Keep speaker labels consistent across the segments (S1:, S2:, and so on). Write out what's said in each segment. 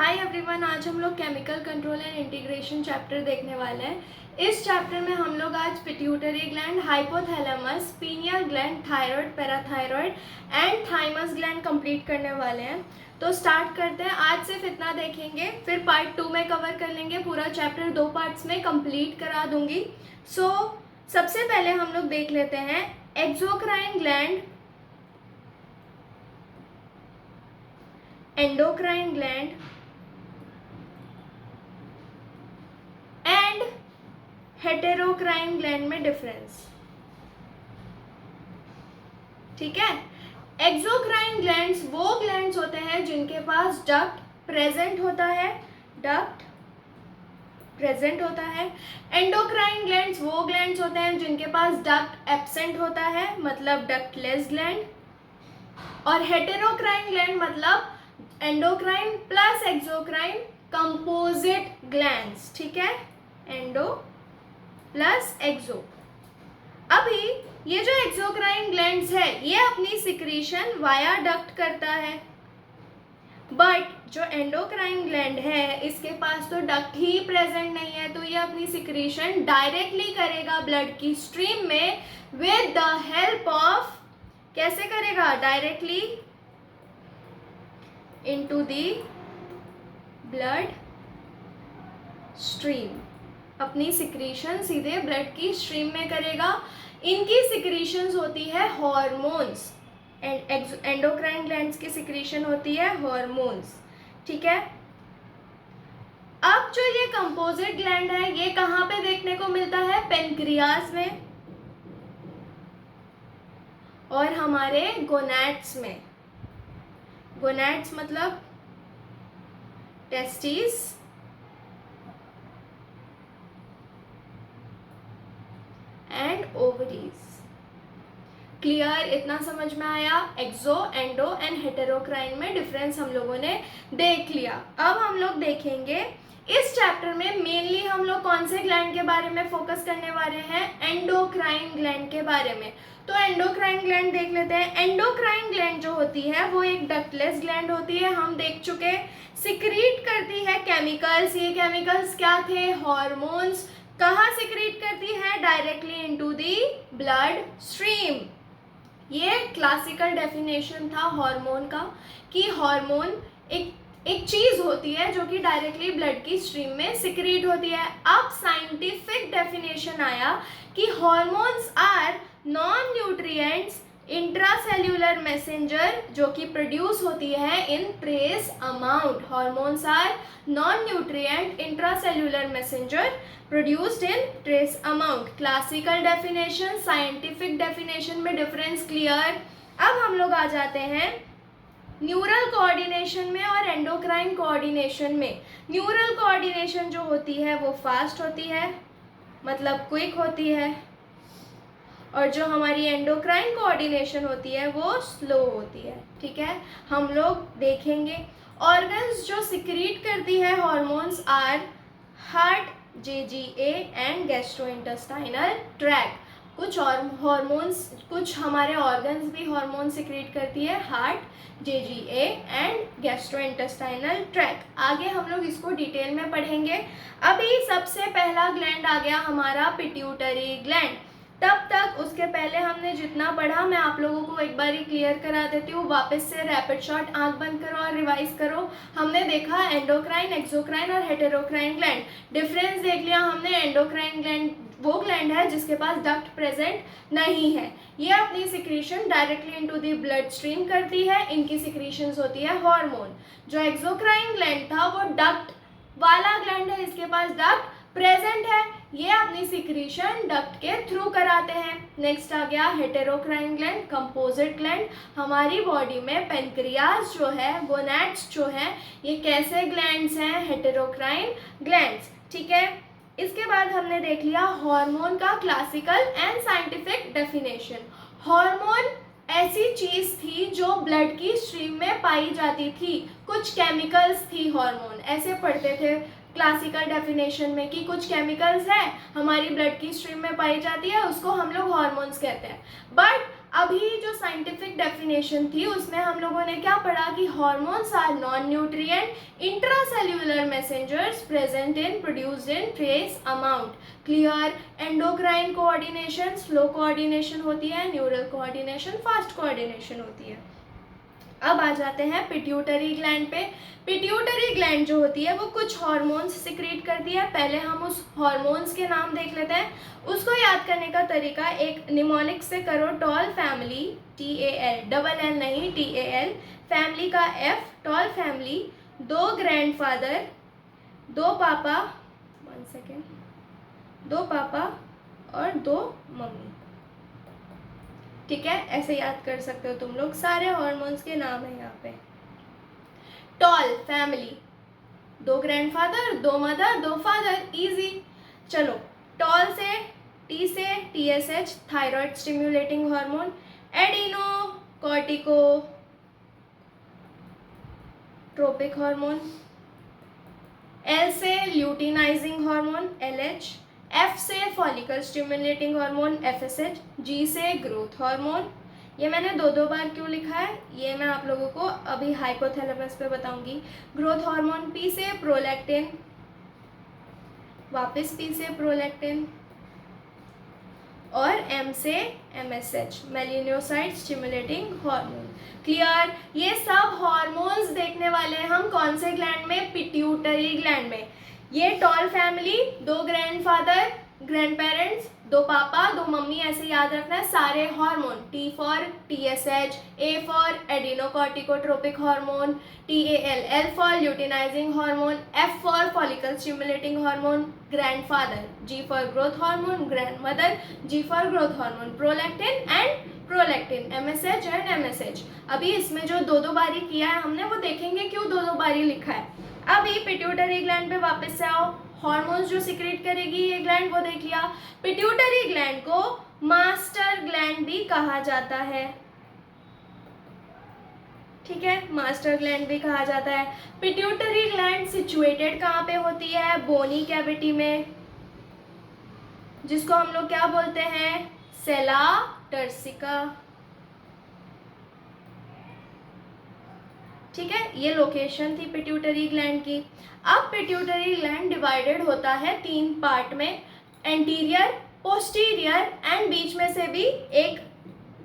S1: Hi everyone, आज हम लोग chemical control and integration chapter देखने वाले हैं। इस चैप्टर में हम लोग आज pituitary gland, hypothalamus, pineal gland, thyroid, parathyroid and thymus gland complete करने वाले हैं। तो स्टार्ट करते हैं। आज सिर्फ इतना देखेंगे, फिर पार्ट 2 में कवर कर लेंगे। पूरा चैप्टर 2 पार्ट्स में कंप्लीट करा दूंगी। सबसे पहले हम लोग देख लेते हैं exocrine gland, endocrine gland and heterocrine gland में डिफरेंस। ठीक है। एक्सोक्राइन ग्लैंड्स वो ग्लैंड्स होते हैं जिनके पास डक्ट प्रेजेंट होता है, डक्ट प्रेजेंट होता है। एंडोक्राइन ग्लैंड्स वो ग्लैंड्स होते हैं जिनके पास डक्ट एब्सेंट होता है, मतलब डक्टलेस ग्लैंड। और हेटेरोक्राइन ग्लैंड मतलब endocrine plus exocrine composite glands. ठीक है, एंडो प्लस एक्सो। अभी ये जो एक्सोक्राइन ग्लैंड्स है ये अपनी सिक्रीशन वाया डक्ट करता है, बट जो एंडोक्राइन ग्लैंड है इसके पास तो डक्ट ही प्रेजेंट नहीं है, तो ये अपनी सिक्रीशन डायरेक्टली करेगा ब्लड की स्ट्रीम में विद द हेल्प ऑफ, कैसे करेगा, directly into the blood stream. अपनी सिक्रीशन सीधे ब्लड की स्ट्रीम में करेगा। इनकी सिक्रीशंस होती है हॉर्मोन्स, एंडोक्राइन ग्लैंड्स की सिक्रीशन होती है हॉर्मोन्स। ठीक है। अब जो ये कंपोजिट ग्लैंड है ये कहाँ पे देखने को मिलता है? पेनक्रियाज में और हमारे गोनैड्स में। गोनैड्स मतलब टेस्टिस एंड ओवरीज। क्लियर? इतना समझ में आया? एक्सो, एंडो एंड हेटेरोक्राइन में डिफरेंस हम लोगों ने देख लिया। अब हम लोग देखेंगे इस चैप्टर में मेनली हम लोग कौन से ग्लैंड के बारे में फोकस करने वाले हैं? एंडोक्राइन ग्लैंड के बारे में। तो एंडोक्राइन ग्लैंड देख लेते हैं। एंडोक्राइन ग्लैंड जो होती है वो एक डक्टलेस ग्लैंड होती है, हम देख चुके। सिक्रीट करती है केमिकल्स। ये केमिकल्स क्या थे? हॉर्मोन्स। कहाँ सिक्रीट करती है? Directly into the blood stream. ये क्लासिकल डेफिनेशन था हार्मोन का, कि हार्मोन एक चीज होती है जो कि डायरेक्टली ब्लड की स्ट्रीम में सिक्रीट होती है। अब साइंटिफिक डेफिनेशन आया कि hormones are non nutrients intracellular messenger जो कि प्रोड्यूस होती है in trace amount. Hormones are non nutrient intracellular messenger produced in trace amount. Classical definition, scientific definition में डिफरेंस क्लियर। अब हम लोग आ जाते हैं न्यूरल कोऑर्डिनेशन में और एंडोक्राइन कोऑर्डिनेशन में। न्यूरल कोऑर्डिनेशन जो होती है वो फास्ट होती है, मतलब क्विक होती है, और जो हमारी एंडोक्राइन कोऑर्डिनेशन होती है वो स्लो होती है। ठीक है, हम लोग देखेंगे। ऑर्गन्स जो सिक्रीट करती है hormones are heart, JGA and gastrointestinal tract. कुछ और हार्मोन्स, कुछ हमारे ऑर्गन्स भी हार्मोन सिक्रीट करती है, heart, JGA and gastrointestinal tract. आगे हम लोग इसको डिटेल में पढ़ेंगे। अभी सबसे पहला ग्लैंड आ गया हमारा पिट्यूटरी ग्लैंड। तब तक उसके पहले हमने जितना पढ़ा मैं आप लोगों को एक बार ही क्लियर करा देती हूँ। वापस से रैपिड शॉट आंख बंद करो और रिवाइज करो। हमने देखा एंडोक्राइन, एक्सोक्राइन और हेटेरोक्राइन ग्लैंड। डिफरेंस देख लिया हमने। एंडोक्राइन ग्लैंड वो ग्लैंड है जिसके पास डक्ट प्रेजेंट नहीं है। ये अपनी secretion directly into the blood stream करती है। इनकी सिक्रीशंस होती है हार्मोन। जो एक्सोक्राइन ग्लैंड था वो डक्ट वाला ग्लैंड है, इसके पास डक्ट प्रेजेंट है। ये अपनी सिक्रीशन डक्ट के थ्रू कराते हैं। नेक्स्ट आ गया हेटेरोक्राइन ग्लैंड, कंपोजिट ग्लैंड। हमारी बॉडी में पेनक्रियाज जो है, गोनैड्स जो है, ये कैसे ग्लैंड्स हैं? हेटेरोक्राइन ग्लैंड्स। ठीक है। इसके बाद हमने देख लिया हार्मोन का classical and scientific definition. Hormone ऐसी चीज थी जो ब्लड की स्ट्रीम में पाई जाती थी। कुछ केमिकल्स थी हार्मोन, ऐसे पढ़ते थे क्लासिकल डेफिनेशन में कि कुछ केमिकल्स है हमारी ब्लड की स्ट्रीम में पाई जाती है, उसको हम लोग हार्मोन्स कहते हैं। बट अभी जो साइंटिफिक डेफिनेशन थी उसमें हम लोगों ने क्या पढ़ा कि hormones are non nutrient intracellular messengers present in produced in trace amount. Clear. Endocrine coordination slow coordination होती है, न्यूरल कोऑर्डिनेशन फास्ट कोऑर्डिनेशन होती है। अब आ जाते हैं पिट्यूटरी ग्लैंड पे। पिट्यूटरी ग्लैंड जो होती है वो कुछ हार्मोन्स सिक्रीट करती है। पहले हम उस हार्मोन्स के नाम देख लेते हैं। उसको याद करने का तरीका एक निमोनिक से करो, tall family, TAL, double L नहीं, TAL, फैमिली का F, टॉल फैमिली, 2 ग्रैंडफादर, 2 पापा, 1 सेकेंड, 2 पापा और 2 मम्मी। ठीक है, ऐसे याद कर सकते हो तुम लोग, सारे हॉर्मोन्स के नाम है यहाँ पे। Tall family, 2 grandfather, 2 mother, 2 father, easy. चलो, टॉल से T से TSH, thyroid stimulating hormone, adrenocorticotropic hormone, L से ल्यूटिनाइजिंग हार्मोन, LH, F से follicle stimulating hormone, FSH, G से ग्रोथ हार्मोन। ये मैंने 2 बार क्यों लिखा है ये मैं आप लोगों को अभी हाइपोथैलेमस पे बताऊंगी। ग्रोथ हार्मोन, P से प्रोलैक्टिन, वापस P से प्रोलैक्टिन, और M से MSH, melanocyte stimulating hormone. Clear. ये सब हार्मोन्स देखने वाले हैं हम कौन से ग्लैंड में? पिट्यूटरी ग्लैंड में। ये tall family, 2 grandfather, grand parents, 2 पापा, 2 मम्मी, ऐसे याद रखना है। सारे hormone, T for TSH, A for adrenocorticotropic hormone, TAL, L for luteinizing hormone, F for follicle stimulating hormone, grandfather, G for growth hormone, grandmother, G for growth hormone, prolactin and prolactin, MSH and MSH। अभी इसमें जो 2 बारी किया है हमने वो देखेंगे क्यों 2 बारी लिखा है। अभी पिट्यूटरी ग्लैंड पे वापस से आओ। हार्मोन्स जो सिक्रेट करेगी ये ग्लैंड वो देख लिया। पिट्यूटरी ग्लैंड को मास्टर ग्लैंड भी कहा जाता है। ठीक है, मास्टर ग्लैंड भी कहा जाता है। पिट्यूटरी ग्लैंड सिचुएटेड कहाँ पे होती है? बोनी कैविटी में, जिसको हम लोग क्या बोलते हैं? सेला टर्सिका। ठीक है, ये लोकेशन थी पिट्यूटरी ग्लैंड की। अब पिट्यूटरी ग्लैंड डिवाइडेड होता है 3 पार्ट में, एंटीरियर, पोस्टीरियर एंड बीच में से भी एक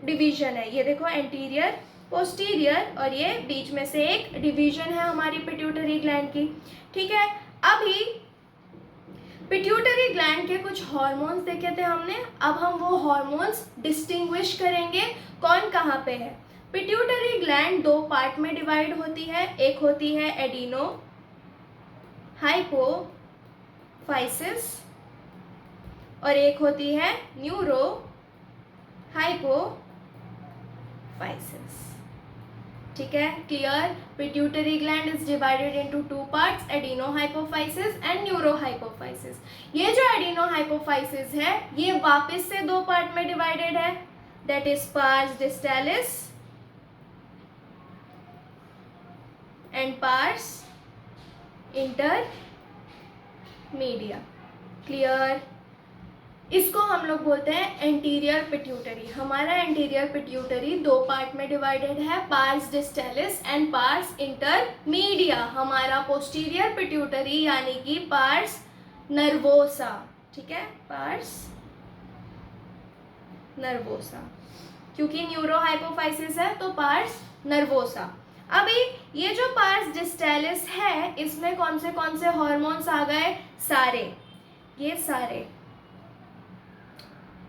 S1: डिवीजन है। ये देखो, एंटीरियर, पोस्टीरियर, और ये बीच में से एक डिवीजन है हमारी पिट्यूटरी ग्लैंड की। ठीक है, अभी पिट्यूटरी ग्लैंड के कुछ हार्मोन्स देखे थे हमने। अब हम वो हार्मोन्स डिस्टिंग्विश करेंगे कौन कहाँ पे है। पिट्यूटरी ग्लैंड 2 पार्ट में डिवाइड होती है। एक होती है एडिनो हाइपोफाइसिस और एक होती है न्यूरो हाइपोफाइसिस। ठीक है, clear. Pituitary gland is divided into 2 parts, adeno hypophysis and neuro hypophysis. ये जो एडिनो हाइपोफाइसिस है ये वापस से 2 पार्ट में डिवाइडेड है, that is pars distalis and pars intermedia. Clear. इसको हम लोग बोलते हैं एंटीरियर पिट्यूटरी। हमारा एंटीरियर पिट्यूटरी 2 पार्ट में डिवाइडेड है, pars distalis and pars intermedia. हमारा पोस्टीरियर पिट्यूटरी यानी कि पार्स नर्वोसा। ठीक है, पार्स नर्वोसा, क्योंकि न्यूरो हाइपोफाइसिस है तो पार्स नर्वोसा। अभी ये जो पार्स डिस्टालिस है इसमें कौन से हार्मोन्स आ गए? सारे, ये सारे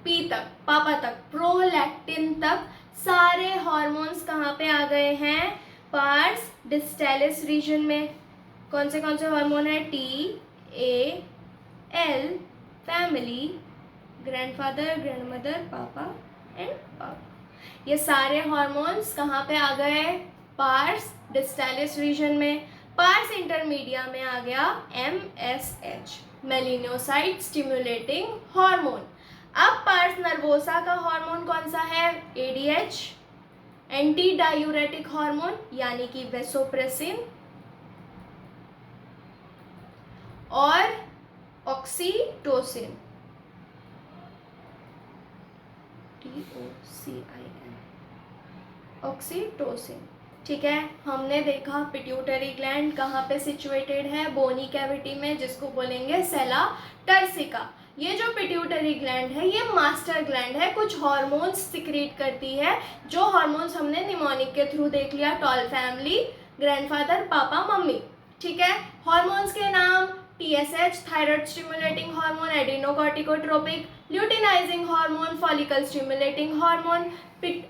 S1: P तक, पापा तक, प्रोलैक्टिन तक, सारे हार्मोन्स कहाँ पे आ गए हैं? पार्स डिस्टालिस रीजन में। कौन से हार्मोन है? TAL, फैमिली, ग्रैंडफादर, ग्रैंडमदर, पापा एंड पापा। ये सारे हार्मोन्स कहाँ पे आ गए? पार्स डिस्टालिस रीजन में। पार्स इंटरमीडिया में आ गया MSH, मेलिनोसाइट स्टिमुलेटिंग हार्मोन। अब पार्स नर्वोसा का हार्मोन कौन सा है? ADH, एंटी डायूरेटिक हार्मोन यानी कि वेसोप्रेसिन और ऑक्सीटोसिन। OCIN, oxytocin. ठीक है, हमने देखा पिट्यूटरी ग्लैंड कहाँ पे सिचुएटेड है, बोनी कैविटी में, जिसको बोलेंगे सेला टर्सिका। ये जो पिट्यूटरी ग्लैंड है ये मास्टर ग्लैंड है, कुछ हार्मोन्स सिक्रीट करती है, जो हार्मोन्स हमने निमोनिक के थ्रू देख लिया, टॉल फैमिली, ग्रैंडफादर, पापा, मम्मी। ठीक है, हार्मोन्स के नाम TSH thyroid stimulating hormone, adrenocorticotropic, luteinizing hormone, follicle stimulating hormone,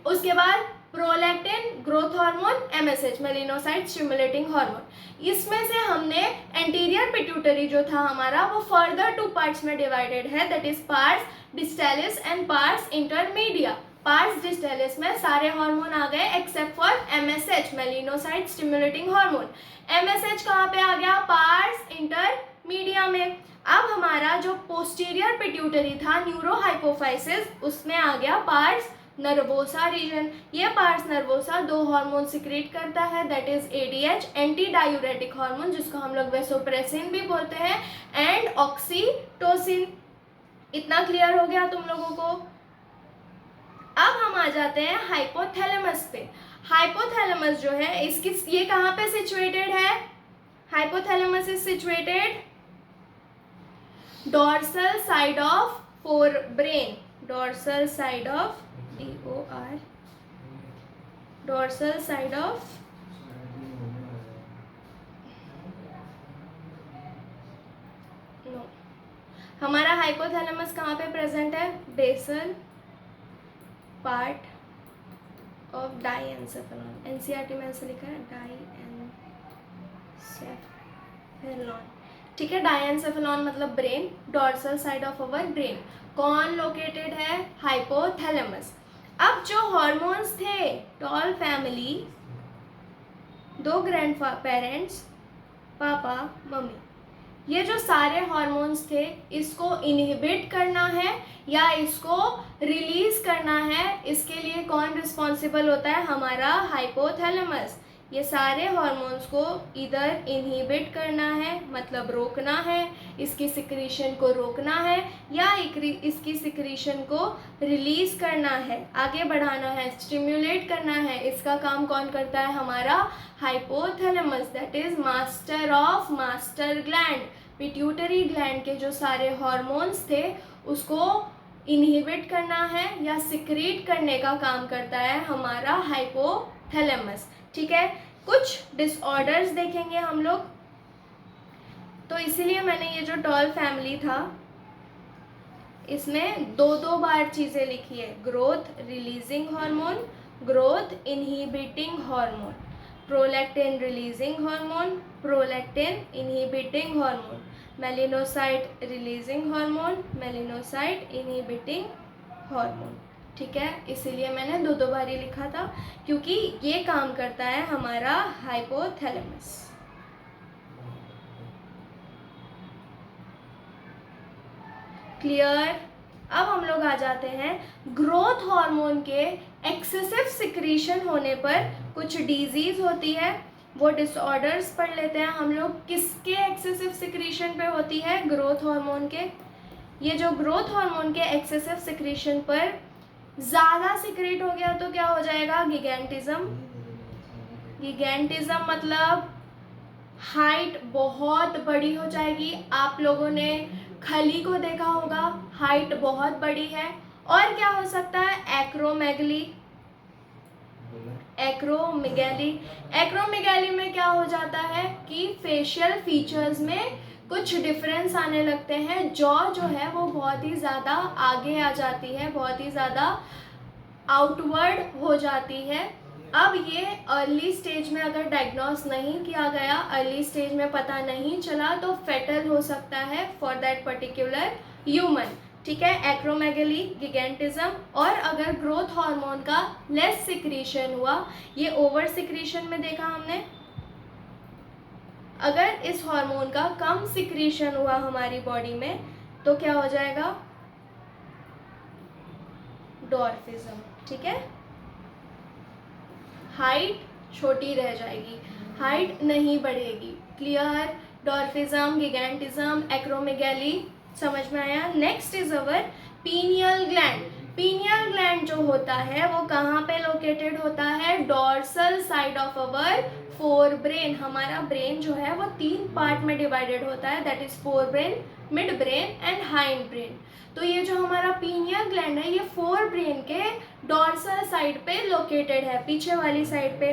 S1: उसके बाद prolactin growth hormone, MSH melanocyte stimulating hormone. इसमें से हमने एंटीरियर पिट्यूटरी जो था हमारा वो फर्दर 2 पार्ट्स में डिवाइडेड है, that is pars distalis and pars intermedia. Pars distalis में सारे हार्मोन आ गए except for MSH melanocyte stimulating hormone. MSH कहाँ पे आ गया, पार्स इंटरमीडिया में। अब हमारा जो पोस्टीरियर पिट्यूटरी था न्यूरोहाइपोफाइसिस, उसमें आ गया पार्स नर्वोसा रीजन। ये पार्स नर्वोसा 2 हार्मोन सिक्रीट करता है, that is ADH anti diuretic hormone, जिसको हम लोग वेसोप्रेसिन भी बोलते हैं, एंड ऑक्सीटोसिन। इतना क्लियर हो गया तुम लोगों को। अब हम आ जाते हैं हाइपोथैलेमस पे। हाइपोथैलेमस जो है इसकी, ये कहाँ पे सिचुएटेड है, hypothalamus is situated dorsal side of forebrain, dorsal side of DOR, dorsal side of no. हमारा हाइपोथैलेमस कहाँ पे प्रेजेंट है, basal part of diencephalon. NCERT में ऐसे लिखा है डाईएंसेफेलॉन। ठीक है, डाईएंसेफेलॉन मतलब brain, dorsal side of our brain. कौन लोकेटेड है, हाइपोथैलेमस। अब जो हार्मोन्स थे टॉल फैमिली, 2 ग्रैंड पेरेंट्स, पापा मम्मी, ये जो सारे हार्मोन्स थे इसको इनहिबिट करना है या इसको रिलीज करना है, इसके लिए कौन रिस्पॉन्सिबल होता है, हमारा हाइपोथैलेमस। ये सारे हार्मोन्स को इधर इनहिबिट करना है, मतलब रोकना है, इसकी सिक्रीशन को रोकना है, या इसकी सिक्रीशन को रिलीज करना है, आगे बढ़ाना है, स्टिम्युलेट करना है। इसका काम कौन करता है, हमारा hypothalamus, that is master of master gland. Pituitary gland के जो सारे हार्मोन्स थे उसको इनहिबिट करना है या सिक्रीट करने का काम करता है हमारा हाइपोथैलेमस। ठीक है, कुछ डिसऑर्डर्स देखेंगे हम लोग, तो इसीलिए मैंने ये जो टॉल फैमिली था इसमें 2 बार चीज़ें लिखी है, growth releasing hormone, growth inhibiting hormone, prolactin releasing hormone, prolactin inhibiting hormone, melanocyte releasing hormone, melanocyte inhibiting hormone. ठीक है, इसीलिए मैंने 2 बार ही लिखा था, क्योंकि ये काम करता है हमारा हाइपोथैलेमस। क्लियर। अब हम लोग आ जाते हैं ग्रोथ हार्मोन के एक्सेसिव सिक्रीशन होने पर कुछ डिजीज होती है, वो डिसऑर्डर्स पढ़ लेते हैं हम लोग। किसके एक्सेसिव सिक्रीशन पे होती है, ग्रोथ हार्मोन के। ये जो ग्रोथ हार्मोन के एक्सेसिव सिक्रीशन पर ज़्यादा सिक्रीट हो गया तो क्या हो जाएगा, गिगेंटिज्म। गिगेंटिज्म मतलब हाइट बहुत बड़ी हो जाएगी। आप लोगों ने खली को देखा होगा, हाइट बहुत बड़ी है। और क्या हो सकता है, एक्रोमेगली, एक्रोमेगैली। एक्रोमेगैली में क्या हो जाता है कि फेशियल फीचर्स में कुछ डिफरेंस आने लगते हैं, जॉ जो है वो बहुत ही ज़्यादा आगे आ जाती है, बहुत ही ज़्यादा आउटवर्ड हो जाती है। अब ये अर्ली स्टेज में अगर डायग्नोस नहीं किया गया, अर्ली स्टेज में पता नहीं चला, तो फेटल हो सकता है फॉर दैट पर्टिकुलर ह्यूमन। ठीक है, एक्रोमेगली, गिगेंटिज्म। और अगर ग्रोथ हार्मोन का लेस सिक्रीशन हुआ, ये ओवर सिक्रीशन में देखा हमने, अगर इस हार्मोन का कम सिक्रीशन हुआ हमारी बॉडी में तो क्या हो जाएगा, डॉर्फिज्म। ठीक है, हाइट छोटी रह जाएगी, हाइट नहीं बढ़ेगी। क्लियर, डॉर्फिज्म, गिगेंटिज्म, एक्रोमेगैली, समझ में आया। Next is our pineal gland. Pineal gland जो होता है वो कहाँ पे लोकेटेड होता है? Dorsal side of our fore brain. हमारा ब्रेन जो है वो 3 पार्ट में डिवाइडेड होता है, that is fore brain, mid brain and hind brain. तो ये जो हमारा पीनियल ग्लैंड है ये फोर ब्रेन के डॉर्सल साइड पे लोकेटेड है, पीछे वाली साइड पे।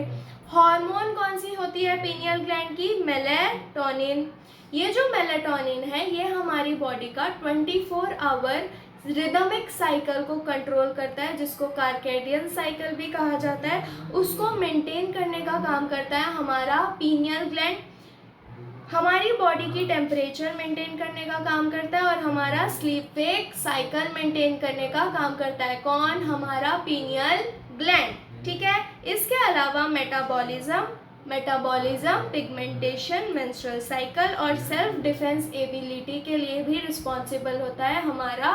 S1: हार्मोन कौन सी होती है पीनियल ग्लैंड की? मेलेटोनिन। ये जो मेलेटोनिन है ये हमारी बॉडी का 24 आवर रिदमिक साइकिल को कंट्रोल करता है, जिसको कार्केडियन साइकिल भी कहा जाता है। उसको मेंटेन करने का काम करता है हमारा पीनियल ग्लैंड। हमारी बॉडी की टेम्परेचर मेंटेन करने का काम करता है और हमारा स्लीप वेक साइकिल मेंटेन करने का काम करता है। कौन? हमारा पीनियल ग्लैंड। ठीक है। इसके अलावा मेटाबॉलिज्म, पिगमेंटेशन, मेंस्ट्रुअल साइकिल और सेल्फ डिफेंस एबिलिटी के लिए भी रिस्पॉन्सिबल होता है हमारा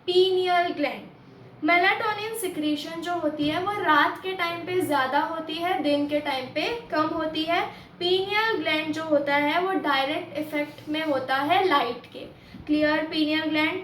S1: पीनियल ग्लैंड। मेलाटोनिन सिक्रीशन जो होती है वो रात के टाइम पे ज़्यादा होती है, दिन के टाइम पे कम होती है। पीनियल ग्लैंड जो होता है वो डायरेक्ट इफेक्ट में होता है लाइट के। क्लियर? पीनियल ग्लैंड,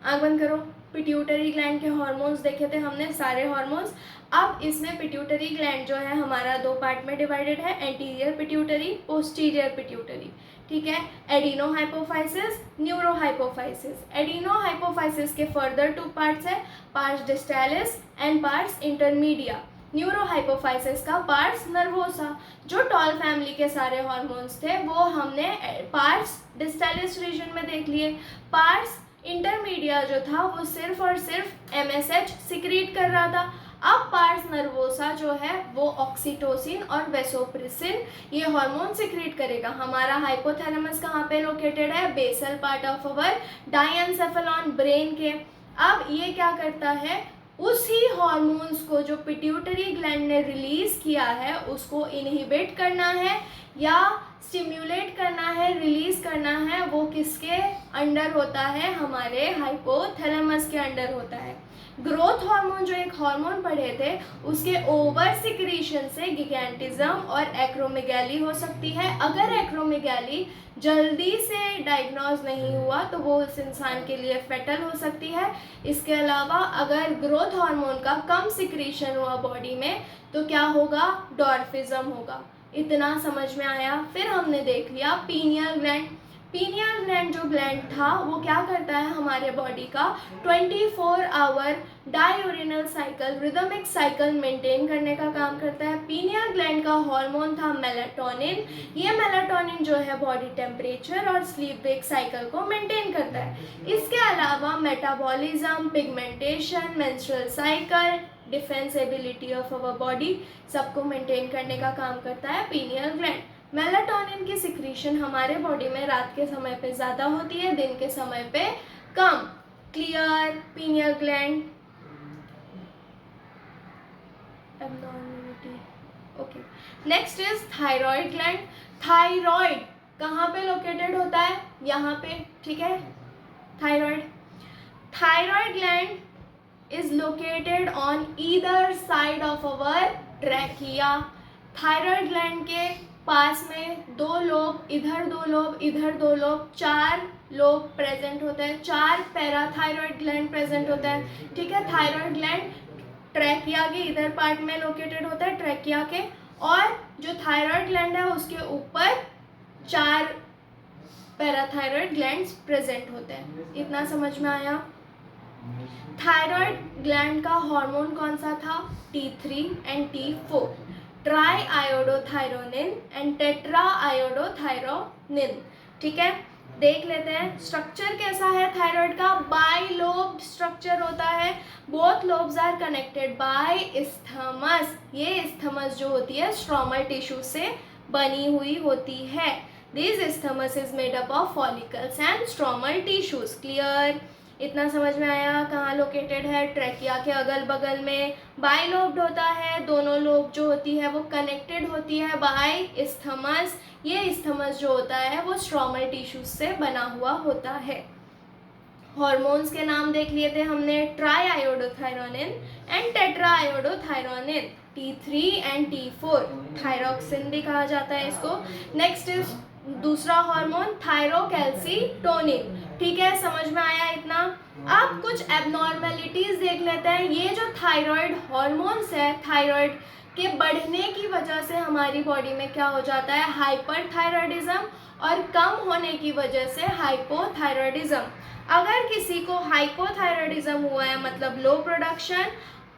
S1: आँख बंद करो। पिट्यूटरी ग्लैंड के हार्मोन्स देखे थे हमने, सारे हार्मोन्स। अब इसमें पिट्यूटरी ग्लैंड जो है हमारा 2 पार्ट में डिवाइडेड है, एंटीरियर पिट्यूटरी, पोस्टीरियर पिट्यूटरी। ठीक है। Adeno hypophysis, neuro hypophysis. Adeno hypophysis के फर्दर 2 पार्ट्स है, pars distalis and pars intermedia. Neuro hypophysis का पार्स नर्वोसा। जो टॉल फैमिली के सारे हार्मोन्स थे वो हमने पार्स डिस्टालिस रीजन में देख लिए। पार्स इंटरमीडिया जो था वो सिर्फ और सिर्फ MSH सिक्रीट कर रहा था। अब पार्स नर्वोसा जो है वो ऑक्सीटोसिन और वेसोप्रेसिन ये हार्मोन सिक्रीट करेगा। हमारा हाइपोथैलेमस कहाँ पे लोकेटेड है? Basal part of our diencephalon brain के। अब ये क्या करता है? उसी हार्मोन्स को जो पिट्यूटरी ग्लैंड ने रिलीज किया है उसको इनहिबिट करना है या स्टिम्युलेट करना है, रिलीज करना है, वो किसके अंडर होता है? हमारे हाइपोथैलेमस के अंडर होता है। ग्रोथ हार्मोन जो एक हार्मोन पढ़े थे उसके ओवर सिक्रीशन से गिगैंटिज्म और एक्रोमेगैली हो सकती है। अगर एक्रोमेगैली जल्दी से डायग्नोज नहीं हुआ तो वो उस इंसान के लिए फेटल हो सकती है। इसके अलावा अगर ग्रोथ हार्मोन का कम सिक्रीशन हुआ बॉडी में तो क्या होगा? डॉर्फिज्म होगा। इतना समझ में आया? फिर हमने देख लिया पीनियल ग्लैंड। पीनियल ग्लैंड जो ग्लैंड था वो क्या करता है? हमारे बॉडी का 24 hour diurnal cycle, rhythmic cycle maintain करने का काम करता है। पीनियल ग्लैंड का हार्मोन था मेलाटोनिन। ये मेलाटोनिन जो है बॉडी टेम्परेचर और स्लीप वेक साइकिल को मेंटेन करता है। इसके अलावा metabolism, pigmentation, menstrual cycle, defence ability of our body सबको मेंटेन करने का काम करता है पीनियल ग्लैंड। मेलाटोनिन की सिक्रीशन हमारे बॉडी में रात के समय पे ज़्यादा होती है, दिन के समय पे कम। Clear? Pineal gland, abnormality. Okay. Next is thyroid gland. Thyroid कहाँ पे लोकेटेड होता है? यहाँ पे। ठीक है। Thyroid gland is located on either side of our trachea. Thyroid gland के पास में 2 लोब, इधर 2 लोब, इधर 2 लोब, 4 लोब प्रेजेंट होते हैं। 4 पैराथायराइड ग्लैंड प्रेजेंट होता है। ठीक है। थायराइड ग्लैंड ट्रैकिया के इधर पार्ट में लोकेटेड होता है, ट्रैकिया के, और जो थायराइड ग्लैंड है उसके ऊपर 4 पैराथायराइड ग्लैंड्स प्रेजेंट होते हैं। इतना समझ में आया? थायराइड ग्लैंड का हार्मोन कौन सा था? T3 and T4, try iodothyronine and tetra iodothyronine. ठीक है। देख लेते हैं स्ट्रक्चर कैसा है थायराइड का। बाइलोब स्ट्रक्चर होता है। Both lobes are connected by isthmus. ये इस्थमस जो होती है स्ट्रोमल टिश्यू से बनी हुई होती है। This isthmus is made up of follicles and stromal tissues. Clear? इतना समझ में आया? कहाँ लोकेटेड है? ट्रैकिया के अगल बगल में। बाइलोब्ड होता है, दोनों लोब जो होती है वो कनेक्टेड होती है बाय इस्थमस। ये इस्थमस जो होता है वो स्ट्रोमल टिश्यूज से बना हुआ होता है। हार्मोन्स के नाम देख लिए थे हमने, try iodothyronine and tetra iodothyronine, T3 and T4। Thyroxine भी कहा जाता है इसको। नेक्स्ट इज दूसरा हार्मोन थायरोकैल्सीटोनिन। ठीक है, समझ में आया इतना। अब कुछ एबनॉर्मेलिटीज देख लेते हैं। ये जो थायराइड हॉर्मोन्स है, थायराइड के बढ़ने की वजह से हमारी बॉडी में क्या हो जाता है, हाइपरथायराइडिज्म, और कम होने की वजह से हाइपोथायराइडिज्म। अगर किसी को हाइपोथायराइडिज्म हुआ है मतलब लो प्रोडक्शन,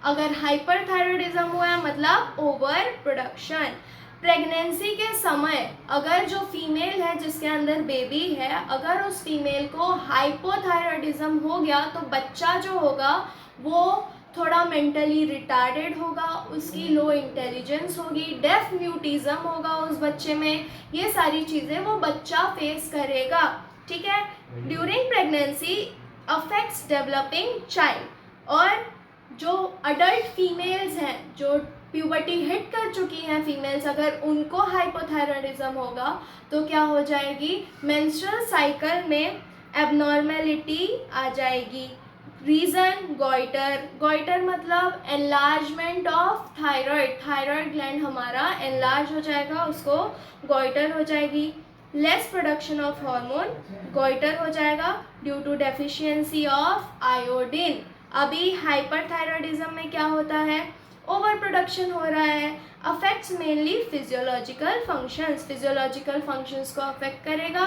S1: अगर हाइपरथायराइडिज्म हुआ है मतलब ओवर प्रोडक्शन। प्रेगनेंसी के समय अगर जो फीमेल है जिसके अंदर बेबी है, अगर उस फीमेल को हाइपोथायराइडिज्म हो गया तो बच्चा जो होगा वो थोड़ा मेंटली रिटार्डेड होगा, उसकी लो इंटेलिजेंस होगी, डेफ म्यूटिज्म होगा उस बच्चे में, ये सारी चीज़ें वो बच्चा फेस करेगा। ठीक है, during pregnancy affects developing child. और जो अडल्ट फीमेल्स हैं, जो प्यूबर्टी हिट कर चुकी हैं फीमेल्स, अगर उनको हाइपोथायराइडिज्म होगा तो क्या हो जाएगी, मेंस्ट्रुअल साइकिल में एबनॉर्मेलिटी आ जाएगी। रीज़न गॉइटर, गॉइटर मतलब enlargement of thyroid, thyroid gland हमारा एनलार्ज हो जाएगा, उसको गॉइटर हो जाएगी। Less production of hormone, goiter हो जाएगा due to deficiency of iodine. अभी हाइपरथायराइडिज्म में क्या होता है, ओवर प्रोडक्शन हो रहा है। Affects mainly physiological functions, physiological functions को अफेक्ट करेगा।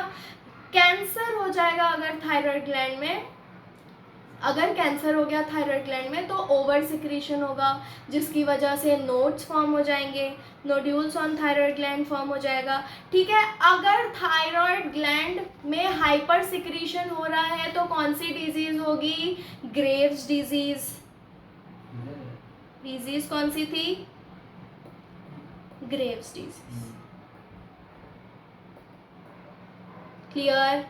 S1: कैंसर हो जाएगा अगर थायराइड ग्लैंड में, अगर कैंसर हो गया थायराइड ग्लैंड में तो ओवर सिक्रीशन होगा, जिसकी वजह से नोड्स फॉर्म हो जाएंगे, nodules on thyroid gland form हो जाएगा। ठीक है, अगर थायराइड ग्लैंड में हाइपर सिक्रीशन हो रहा है तो कौन सी डिजीज होगी, ग्रेव्स डिजीज। डिजीज कौन सी थी, ग्रेव्स डिजीज। क्लियर,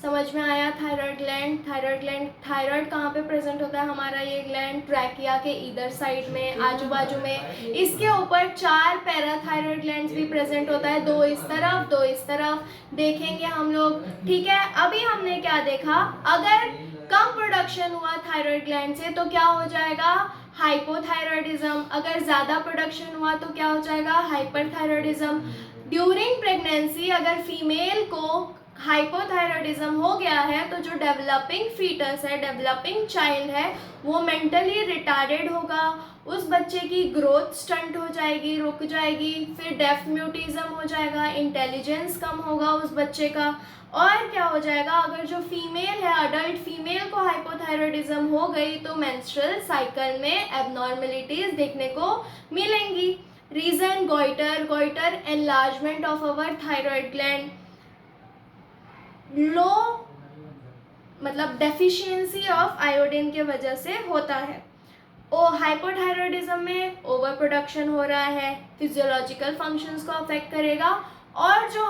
S1: समझ में आया। Thyroid gland, thyroid gland, thyroid कहाँ पे प्रेजेंट होता है हमारा, ये ग्लैंड ट्रैकिया के इधर साइड में, आजू बाजू में। इसके ऊपर 4 पैराथायराइड ग्लैंड्स भी प्रेजेंट होता है, 2 इस तरफ 2 इस तरफ, देखेंगे हम लोग। ठीक है, अभी हमने क्या देखा, अगर कम प्रोडक्शन हुआ थायराइड ग्लैंड से तो क्या हो जाएगा, हाइपोथायराइडिज्म। अगर ज़्यादा प्रोडक्शन हुआ तो क्या हो जाएगा, हाइपरथायराइडिज्म। ड्यूरिंग प्रेगनेंसी अगर फीमेल को हाइपोथायराइडिज्म हो गया है तो जो डेवलपिंग फीटस है, डेवलपिंग चाइल्ड है, वो मेंटली रिटार्डेड होगा, उस बच्चे की ग्रोथ स्टंट हो जाएगी, रुक जाएगी, फिर डेफ म्यूटिज्म हो जाएगा, इंटेलिजेंस कम होगा उस बच्चे का। और क्या हो जाएगा, अगर जो फीमेल है, अडल्ट फीमेल को हाइपोथायराइडिज्म हो गई तो मेंस्ट्रुअल साइकिल में एबनॉर्मेलिटीज देखने को मिलेंगी। Reason goitre, goitre enlargement of our thyroid gland, low मतलब डेफिशिएंसी ऑफ आयोडीन के वजह से होता है। हाइपोथायराइडिज्म में ओवर प्रोडक्शन हो रहा है, फिजियोलॉजिकल फंक्शंस को अफेक्ट करेगा। और जो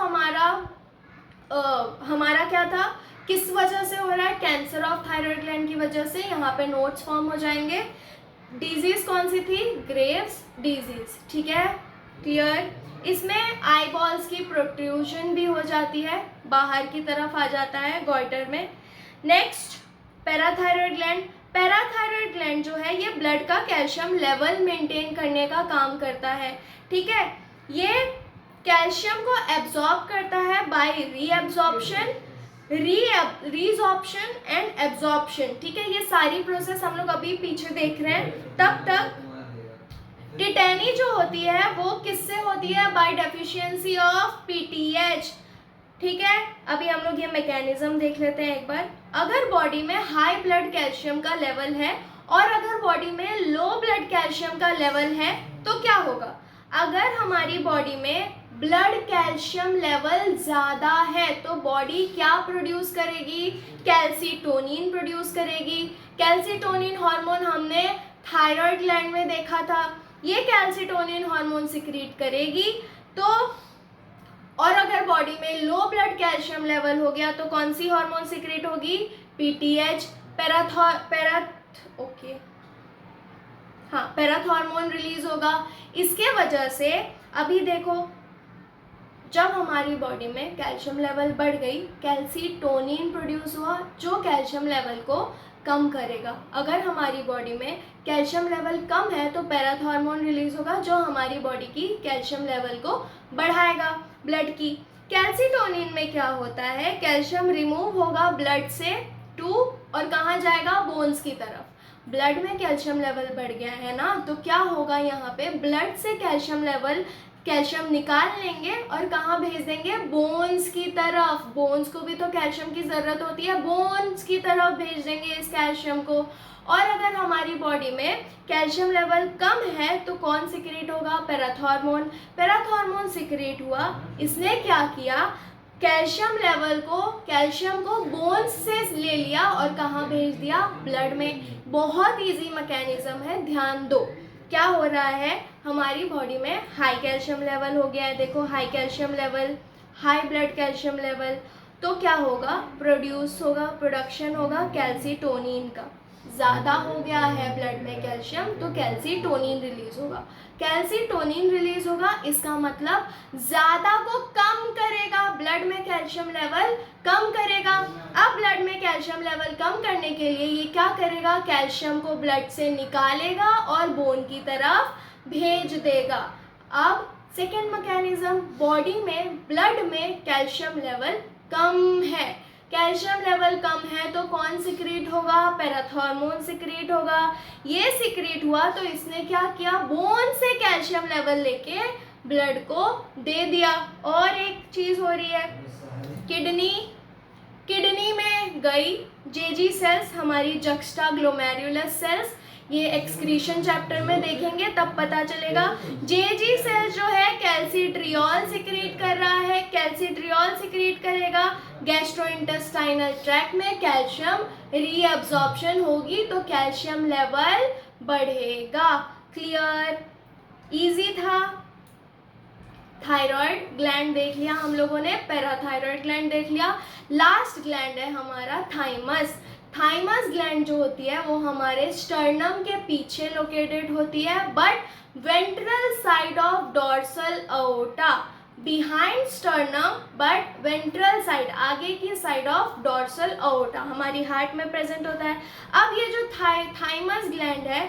S1: हमारा क्या था, किस वजह से हो रहा है, कैंसर ऑफ थायराइड ग्लैंड की वजह से, यहाँ पे नोड्स फॉर्म हो जाएंगे। डिजीज कौन सी थी, ग्रेव्स डिजीज। ठीक है, क्लियर। इसमें आई बॉल्स की प्रोट्रूजन भी हो जाती है, बाहर की तरफ आ जाता है गॉइटर में। Next parathyroid gland, parathyroid gland जो है ये ब्लड का कैल्शियम लेवल मेंटेन करने का काम करता है। ठीक है, ये कैल्शियम को एब्जॉर्ब करता है by reabsorption, resorption and absorption. ठीक है, ये सारी प्रोसेस हम लोग अभी पीछे देख रहे हैं। तब तक टिटेनी जो होती है वो किससे होती है, बाय डेफिशिएंसी ऑफ पीटीएच। ठीक है, अभी हम लोग ये मैकेनिज्म देख लेते हैं एक बार। अगर बॉडी में हाई ब्लड कैल्शियम का लेवल है और अगर बॉडी में लो ब्लड कैल्शियम का लेवल है तो क्या होगा, अगर हमारी बॉडी में ब्लड कैल्शियम लेवल ज़्यादा है तो बॉडी क्या प्रोड्यूस करेगी, कैल्सीटोनिन प्रोड्यूस करेगी। कैल्सीटोनिन हार्मोन हमने थायराइड ग्लैंड में देखा था, ये कैल्सीटोनिन हार्मोन सिक्रीट करेगी। तो और अगर बॉडी में लो ब्लड कैल्शियम लेवल हो गया तो कौन सी हार्मोन सिक्रीट होगी, पीटीएच, पैराथ हार्मोन रिलीज होगा। इसके वजह से अभी देखो, जब हमारी बॉडी में कैल्शियम लेवल बढ़ गई, कैल्सीटोनिन प्रोड्यूस हुआ जो कैल्शियम लेवल को कम करेगा। अगर हमारी बॉडी में कैल्शियम लेवल कम है तो पैराथ हार्मोन रिलीज होगा जो हमारी बॉडी की कैल्शियम लेवल को बढ़ाएगा ब्लड की। कैल्सीटोनिन में क्या होता है, कैल्शियम रिमूव होगा ब्लड से टू और कहाँ जाएगा, बोन्स की तरफ। ब्लड में कैल्शियम लेवल बढ़ गया है ना, तो क्या होगा यहाँ पे, ब्लड से कैल्शियम निकाल लेंगे और कहाँ भेज देंगे, बोन्स की तरफ। बोन्स को भी तो कैल्शियम की ज़रूरत होती है, बोन्स की तरफ भेज देंगे इस कैल्शियम को। और अगर हमारी बॉडी में कैल्शियम लेवल कम है तो कौन सिक्रेट होगा, पैराथॉर्मोन। पैराथॉर्मोन सिक्रेट हुआ, इसने क्या किया, कैल्शियम को बोन्स से ले लिया और कहाँ भेज दिया, ब्लड में। बहुत इजी मैकेनिज्म है, ध्यान दो। क्या हो रहा है, हमारी बॉडी में हाई कैल्शियम लेवल हो गया है, देखो high calcium level, high blood calcium level, तो क्या होगा, प्रोडक्शन होगा कैल्सीटोनिन का। ज़्यादा हो गया है ब्लड में कैल्शियम तो कैल्सीटोनिन रिलीज होगा। कैल्सीटोनिन रिलीज होगा, इसका मतलब ज़्यादा को कम करेगा, ब्लड में कैल्शियम लेवल कम करेगा। अब ब्लड में कैल्शियम लेवल कम करने के लिए ये क्या करेगा, कैल्शियम को ब्लड से निकालेगा और बोन की तरफ भेज देगा। अब सेकेंड मैकेनिज्म, बॉडी में ब्लड में कैल्शियम लेवल कम है, कैल्शियम लेवल कम है तो कौन सिक्रेट होगा, पैराथॉर्मोन सिक्रेट होगा। ये सिक्रेट हुआ तो इसने क्या किया, बोन से कैल्शियम लेवल लेके ब्लड को दे दिया। और एक चीज़ हो रही है, किडनी में गई जेजी सेल्स, हमारी जक्स्टा ग्लोमेरुलस सेल्स, ये एक्सक्रीशन चैप्टर में देखेंगे तब पता चलेगा। जेजी सेल जो है कैल्सीट्रियोल सिक्रीट कर रहा है, कैल्सीट्रियोल सिक्रीट करेगा, गैस्ट्रोइंटेस्टाइनल ट्रैक्ट में कैल्शियम रीअब्जॉर्प्शन होगी तो कैल्शियम लेवल बढ़ेगा। क्लियर, इजी था। थायराइड ग्लैंड देख लिया हम लोगों ने, पैराथायराइड ग्लैंड देख लिया। लास्ट ग्लैंड है हमारा थाइमस। थाइमस ग्लैंड जो होती है वो हमारे स्टर्नम के पीछे लोकेटेड होती है, but ventral side of dorsal aorta, behind sternum but ventral side, आगे की साइड ऑफ डॉर्सल अओर्टा, हमारी हार्ट में प्रेजेंट होता है। अब ये जो थाइमस ग्लैंड है,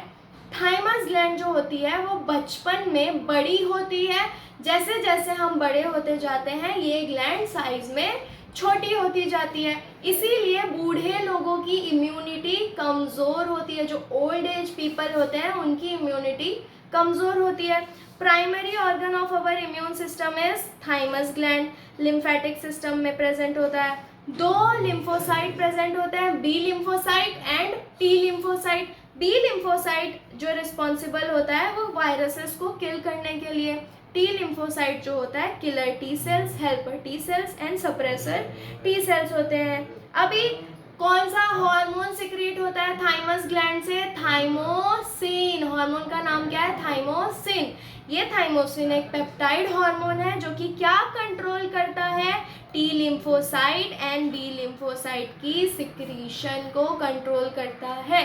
S1: थाइमस ग्लैंड जो होती है वो बचपन में बड़ी होती है, जैसे जैसे हम बड़े होते जाते हैं ये ग्लैंड साइज में छोटी होती जाती है। इसीलिए बूढ़े लोगों की इम्यूनिटी कमज़ोर होती है, जो ओल्ड एज पीपल होते हैं उनकी इम्यूनिटी कमज़ोर होती है। Primary organ of our immune system is thymus gland, lymphatic system में प्रेजेंट होता है। दो लिम्फोसाइट प्रेजेंट होते हैं, B lymphocyte and T lymphocyte. B lymphocyte जो रिस्पॉन्सिबल होता है वो वायरसेस को किल करने के लिए, टी लिम्फोसाइट जो होता है killer T cells, helper T cells and suppressor T cells होते हैं। अभी कौन सा हार्मोन सिक्रीट होता है थाइमस ग्लैंड से, थाइमोसिन। हार्मोन का नाम क्या है, थाइमोसिन। ये थाइमोसिन एक पेप्टाइड हार्मोन है जो कि क्या कंट्रोल करता है, T lymphocyte and B lymphocyte की सिक्रीशन को कंट्रोल करता है।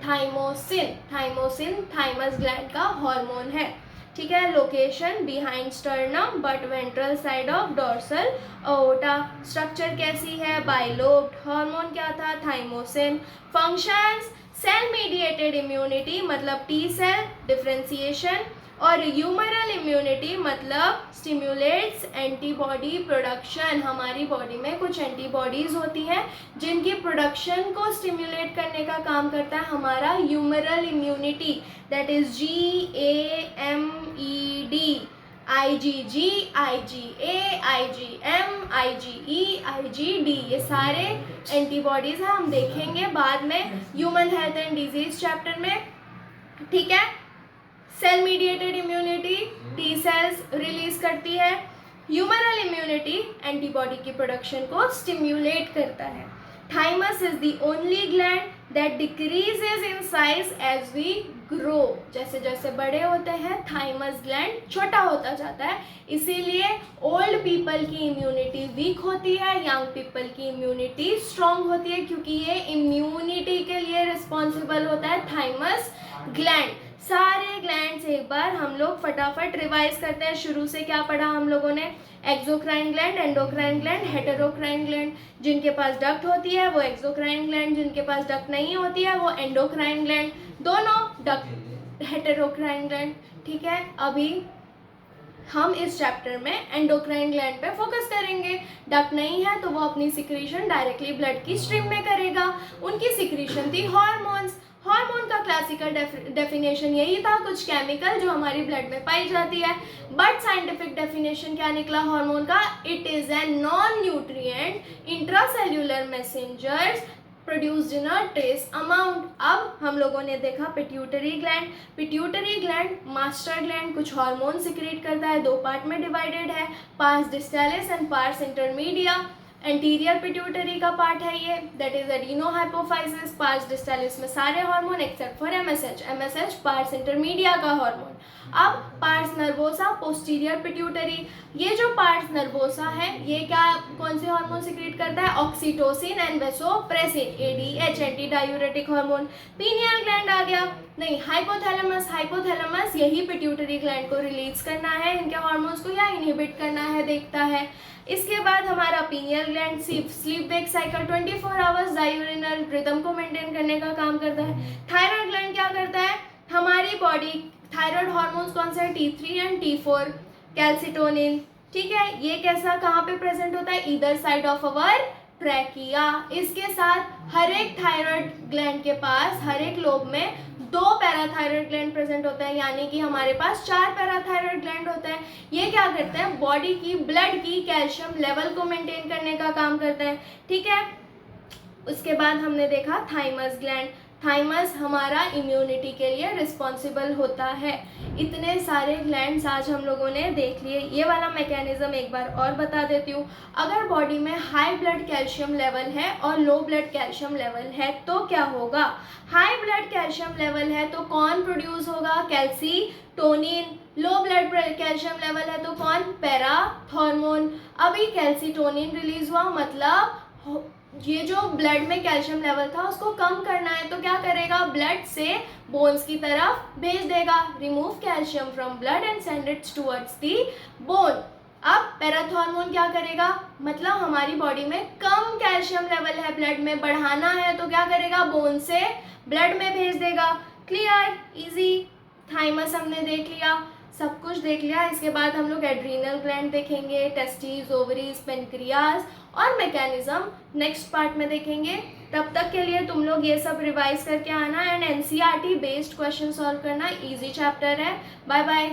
S1: थाइमोसिन थाइमस ग्लैंड का हार्मोन है, ठीक है। Location behind sternum but ventral side of dorsal aorta. Structure कैसी है, बाइलोब्ड। हार्मोन क्या था, thymosin. Functions, cell mediated immunity मतलब टी सेल डिफरेंशिएशन, और ह्यूमरल इम्यूनिटी मतलब स्टिम्युलेट्स एंटीबॉडी प्रोडक्शन। हमारी बॉडी में कुछ एंटीबॉडीज होती हैं जिनकी प्रोडक्शन को स्टिम्युलेट करने का काम करता है हमारा humoral immunity, that is GAMED, IgG, IgA, IgM, IgE, IgD, ये सारे एंटीबॉडीज हैं, हम देखेंगे बाद में human health and disease chapter में, ठीक है। Cell mediated immunity T cells release करती है, ह्यूमरल इम्यूनिटी एंटीबॉडी की प्रोडक्शन को स्टिम्युलेट करता है। Thymus is the only gland that decreases in size as we grow. जैसे जैसे बड़े होते हैं थाइमस ग्लैंड छोटा होता जाता है, इसीलिए ओल्ड पीपल की इम्यूनिटी वीक होती है, यंग पीपल की इम्यूनिटी स्ट्रॉन्ग होती है, क्योंकि ये इम्यूनिटी के लिए रिस्पॉन्सिबल होता है थाइमस ग्लैंड। सारे ग्लैंड्स एक बार हम लोग फटाफट रिवाइज करते हैं। शुरू से क्या पढ़ा हम लोगों ने, exocrine gland, endocrine gland, heterocrine gland. जिनके पास डक्ट होती है वो एक्सोक्राइन ग्लैंड, जिनके पास डक्ट नहीं होती है वो एंडोक्राइन ग्लैंड, दोनों डक्ट हेटेरोक्राइन ग्लैंड, ठीक है। अभी हम इस चैप्टर में एंडोक्राइन ग्लैंड पे फोकस करेंगे। डक्ट नहीं है तो वो अपनी सिक्रीशन डायरेक्टली ब्लड की स्ट्रीम में करेगा। उनकी सिक्रीशन थी हार्मोन्स। हार्मोन का क्लासिकल डेफिनेशन यही था, कुछ केमिकल जो हमारी ब्लड में पाई जाती है। बट साइंटिफिक डेफिनेशन क्या निकला हार्मोन का? It is a non nutrient intracellular messengers produced in a trace amount. अब हम लोगों ने देखा pituitary gland. Pituitary gland master gland कुछ हार्मोन सिक्रेट करता है, दो पार्ट में डिवाइडेड है, pars distalis and pars intermedia. Anterior pituitary का पार्ट है ये, that is adeno hypophysis. Pars distalis में सारे hormone except for MSH. MSH pars intermedia का हार्मोन। अब पार्स नर्वोसा पोस्टीरियर पिट्यूटरी। ये जो पार्स नर्वोसा है ये क्या कौन से हार्मोन सिक्रेट करता है? Oxytocin and vasopressin, ADH anti diuretic hormone. Pineal gland आ गया, नहीं हाइपोथैलेमस। हाइपोथैलेमस यही पिट्यूटरी ग्लैंड को रिलीज करना है, इनके हार्मोन्स को या इनहिबिट करना है, देखता है। इसके बाद हमारा pineal gland sleep wake cycle 24 hours डायूरिनल rhythm को मेंटेन करने का काम करता है। थायराइड ग्लैंड क्या करता है? हमारी बॉडी थायराइड हार्मोन्स कौन से हैं? T3 and T4, calcitonin. ठीक है, ये कैसा कहाँ पे प्रेजेंट होता है? Either side of our trachea. इसके साथ हर एक थायराइड ग्लैंड के पास हर एक लोब में 2 पैराथायरॉयड ग्लैंड प्रेजेंट होता है, यानी कि हमारे पास 4 पैराथायरॉयड ग्लैंड होते हैं। ये क्या करते हैं? बॉडी की ब्लड की कैल्शियम लेवल को मेंटेन करने का काम करते हैं। ठीक है, उसके बाद हमने देखा थाइमस ग्लैंड। थाइमस हमारा इम्यूनिटी के लिए रिस्पॉन्सिबल होता है। इतने सारे ग्लैंड्स आज हम लोगों ने देख लिए। ये वाला मैकेनिज्म एक बार और बता देती हूँ। अगर बॉडी में हाई ब्लड कैल्शियम लेवल है और लो ब्लड कैल्शियम लेवल है तो क्या होगा? हाई ब्लड कैल्शियम लेवल है तो कौन प्रोड्यूस होगा? Calcitonin. Low blood calcium level है तो कौन? पैराथॉर्मोन। अभी कैल्सीटोनिन रिलीज हुआ, मतलब ये जो ब्लड में कैल्शियम लेवल था उसको कम करना है तो क्या करेगा? ब्लड से बोन्स की तरफ भेज देगा। Remove calcium from blood and send it's towards the bone. अब पैराथॉर्मोन क्या करेगा? मतलब हमारी बॉडी में कम कैल्शियम लेवल है, ब्लड में बढ़ाना है तो क्या करेगा? बोन से ब्लड में भेज देगा। क्लियर? इजी। थाइमस हमने देख लिया, सब कुछ देख लिया। इसके बाद हम लोग एड्रीनल ग्लैंड देखेंगे, टेस्टिस, ओवरीज, पेनक्रियाज और मैकेनिज्म नेक्स्ट पार्ट में देखेंगे। तब तक के लिए तुम लोग ये सब रिवाइज करके आना and NCERT based question solve करना। इजी चैप्टर है। Bye bye.